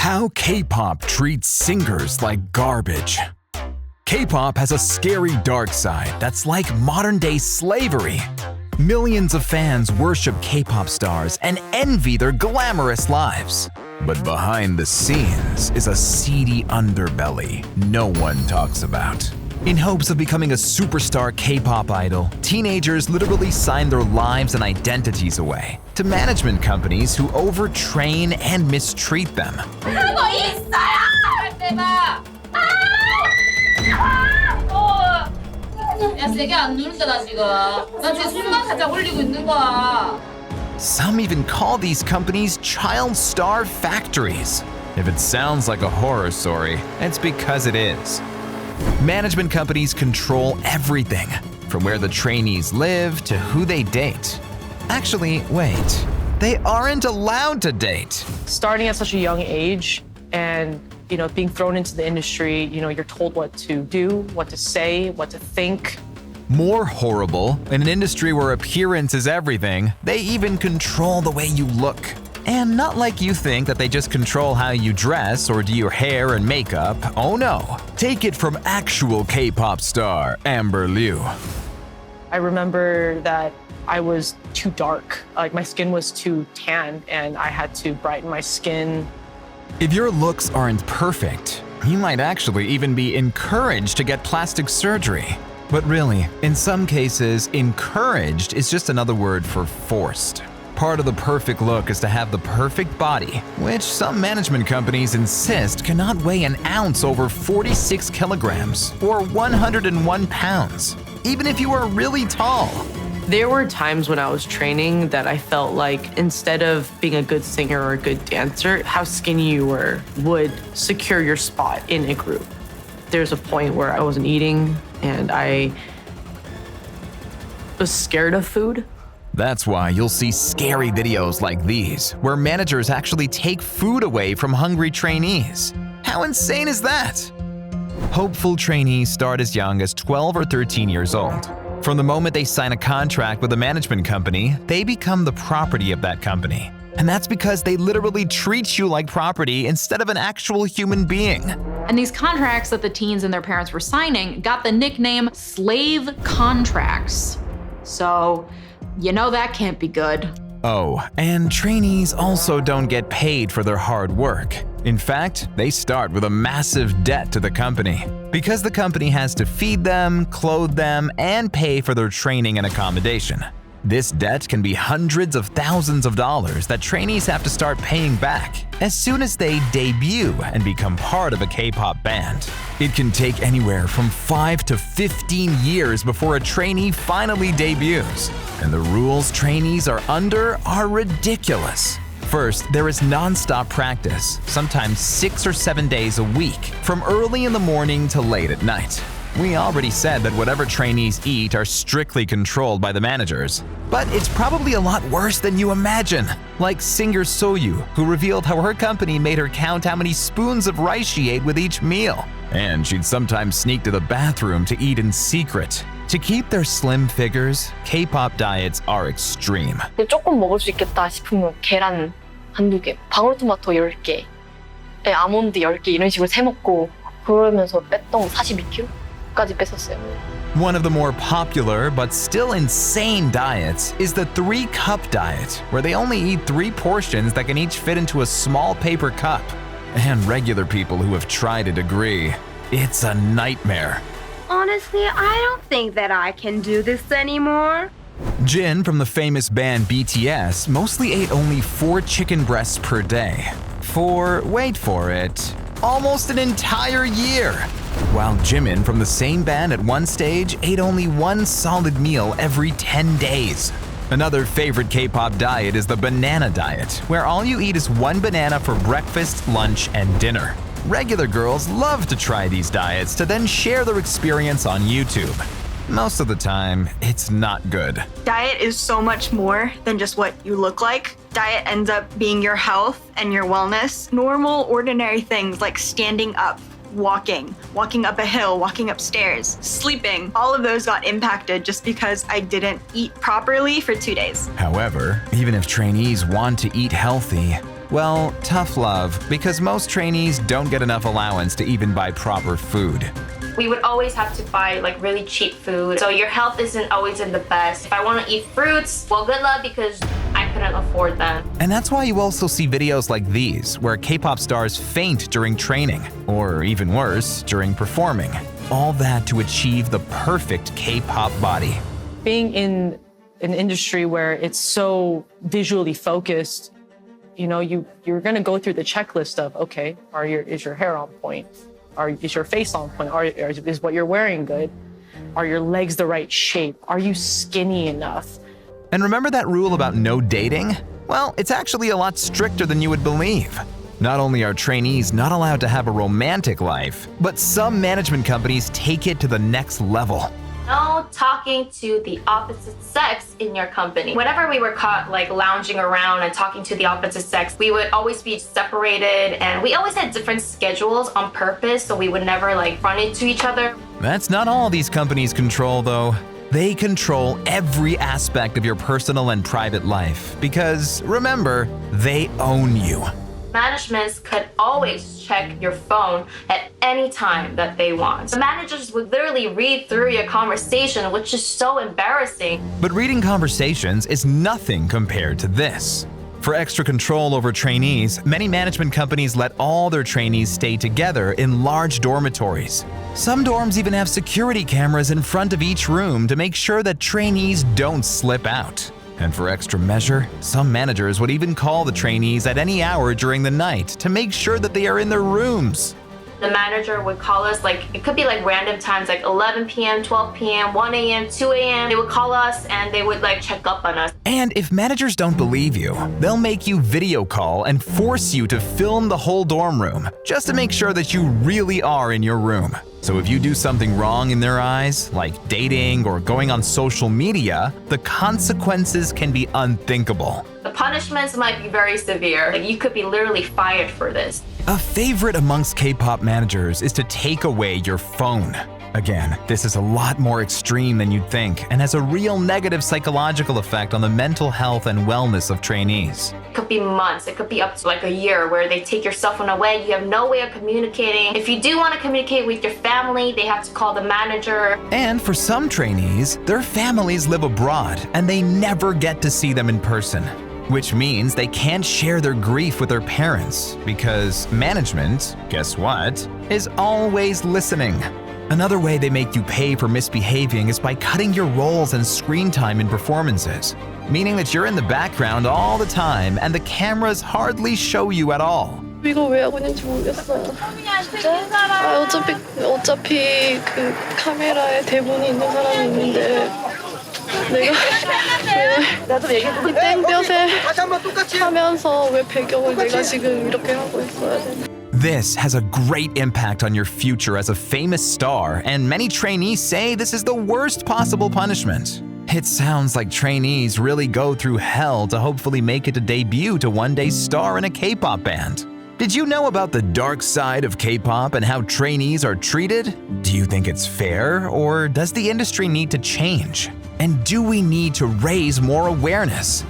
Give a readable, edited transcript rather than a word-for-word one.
How K-pop treats singers like garbage. K-pop has a scary dark side that's like modern-day slavery. Millions of fans worship K-pop stars and envy their glamorous lives. But behind the scenes is a seedy underbelly no one talks about. In hopes of becoming a superstar K-pop idol, teenagers literally sign their lives and identities away to management companies who overtrain and mistreat them. 그거 있어요! 대박! 야, 세게 안 누른다, 나 지금. 나 지금 숨만 살짝 올리고 있는 거야. Some even call these companies child star factories. If it sounds like a horror story, it's because it is. Management companies control everything, from where the trainees live to who they date. Actually, wait, they aren't allowed to date. Starting at such a young age and being thrown into the industry, you're told what to do, what to say, what to think. More horrible, in an industry where appearance is everything, they even control the way you look. And not like you think that they just control how you dress or do your hair and makeup. Oh no. Take it from actual K-pop star Amber Liu. I remember that I was too dark. Like my skin was too tan and I had to brighten my skin. If your looks aren't perfect, you might actually even be encouraged to get plastic surgery. But really, in some cases, encouraged is just another word for forced. Part of the perfect look is to have the perfect body, which some management companies insist cannot weigh an ounce over 46 kilograms or 101 pounds, even if you are really tall. There were times when I was training that I felt like instead of being a good singer or a good dancer, how skinny you were would secure your spot in a group. There's a point where I wasn't eating and I was scared of food. That's why you'll see scary videos like these, where managers actually take food away from hungry trainees. How insane is that? Hopeful trainees start as young as 12 or 13 years old. From the moment they sign a contract with a management company, they become the property of that company. And that's because they literally treat you like property instead of an actual human being. And these contracts that the teens and their parents were signing got the nickname slave contracts. So, that can't be good. Oh, and trainees also don't get paid for their hard work. In fact, they start with a massive debt to the company, because the company has to feed them, clothe them, and pay for their training and accommodation. This debt can be hundreds of thousands of dollars that trainees have to start paying back as soon as they debut and become part of a K-pop band. It can take anywhere from 5 to 15 years before a trainee finally debuts. And the rules trainees are under are ridiculous. First, there is non-stop practice, sometimes 6 or 7 days a week, from early in the morning to late at night. We already said that whatever trainees eat are strictly controlled by the managers. But it's probably a lot worse than you imagine. Like singer Soyu, who revealed how her company made her count how many spoons of rice she ate with each meal. And she'd sometimes sneak to the bathroom to eat in secret. To keep their slim figures, K-pop diets are extreme. 조금 먹을 수 있겠다 싶으면 계란 한두 개, 방울토마토 10개, 아몬드 10개 이런 식으로 세 먹고 그러면서 뺐던 42kg? One of the more popular but still insane diets is the 3-cup diet, where they only eat 3 portions that can each fit into a small paper cup. And regular people who have tried it agree, it's a nightmare. Honestly, I don't think that I can do this anymore. Jin from the famous band BTS mostly ate only 4 chicken breasts per day. For, wait for it, almost an entire year. While Jimin from the same band at one stage ate only 1 solid meal every 10 days. Another favorite K-pop diet is the banana diet, where all you eat is 1 banana for breakfast, lunch, and dinner. Regular girls love to try these diets to then share their experience on YouTube. Most of the time, it's not good. Diet is so much more than just what you look like. Diet ends up being your health and your wellness. Normal, ordinary things like standing up, walking up a hill, walking upstairs, sleeping, all of those got impacted just because I didn't eat properly for 2 days. However, even if trainees want to eat healthy, Well, tough love, because most trainees don't get enough allowance to even buy proper food. We would always have to buy like really cheap food, so your health isn't always in the best. If I want to eat fruits, well, good luck because I couldn't afford them. And that's why you also see videos like these, where K-pop stars faint during training, or even worse, during performing. All that to achieve the perfect K-pop body. Being in an industry where it's so visually focused, you know, you're gonna go through the checklist of, okay, is your hair on point? Is your face on point? Is what you're wearing good? Are your legs the right shape? Are you skinny enough? And remember that rule about no dating? Well, it's actually a lot stricter than you would believe. Not only are trainees not allowed to have a romantic life, but some management companies take it to the next level. No talking to the opposite sex in your company. Whenever we were caught like lounging around and talking to the opposite sex, we would always be separated, and we always had different schedules on purpose, so we would never like run into each other. That's not all these companies control, though. They control every aspect of your personal and private life because, remember, they own you. Managements could always check your phone at any time that they want. The managers would literally read through your conversation, which is so embarrassing. But reading conversations is nothing compared to this. For extra control over trainees, many management companies let all their trainees stay together in large dormitories. Some dorms even have security cameras in front of each room to make sure that trainees don't slip out. And for extra measure, some managers would even call the trainees at any hour during the night to make sure that they are in their rooms. The manager would call us, like, it could be like random times, like 11 p.m., 12 p.m., 1 a.m., 2 a.m. They would call us and they would like check up on us. And if managers don't believe you, they'll make you video call and force you to film the whole dorm room just to make sure that you really are in your room. So if you do something wrong in their eyes, like dating or going on social media, the consequences can be unthinkable. The punishments might be very severe. Like, you could be literally fired for this. A favorite amongst K-pop managers is to take away your phone. Again, this is a lot more extreme than you'd think and has a real negative psychological effect on the mental health and wellness of trainees. It could be months, it could be up to like a year where they take your cell phone away. You have no way of communicating. If you do want to communicate with your family, they have to call the manager. And for some trainees, their families live abroad and they never get to see them in person. Which means they can't share their grief with their parents because management, guess what, is always listening. Another way they make you pay for misbehaving is by cutting your roles and screen time in performances, meaning that you're in the background all the time and the cameras hardly show you at all. 이거 왜 하고 있는지 모르겠어요. 어차피 그 카메라에 대본이 있는 사람이 있는데 내가 왜 땡볕에 하면서 왜 배경을 내가 지금 이렇게 하고 있어야 되나? This has a great impact on your future as a famous star, and many trainees say this is the worst possible punishment. It sounds like trainees really go through hell to hopefully make it to debut to one day star in a K-pop band. Did you know about the dark side of K-pop and how trainees are treated? Do you think it's fair, or does the industry need to change? And do we need to raise more awareness?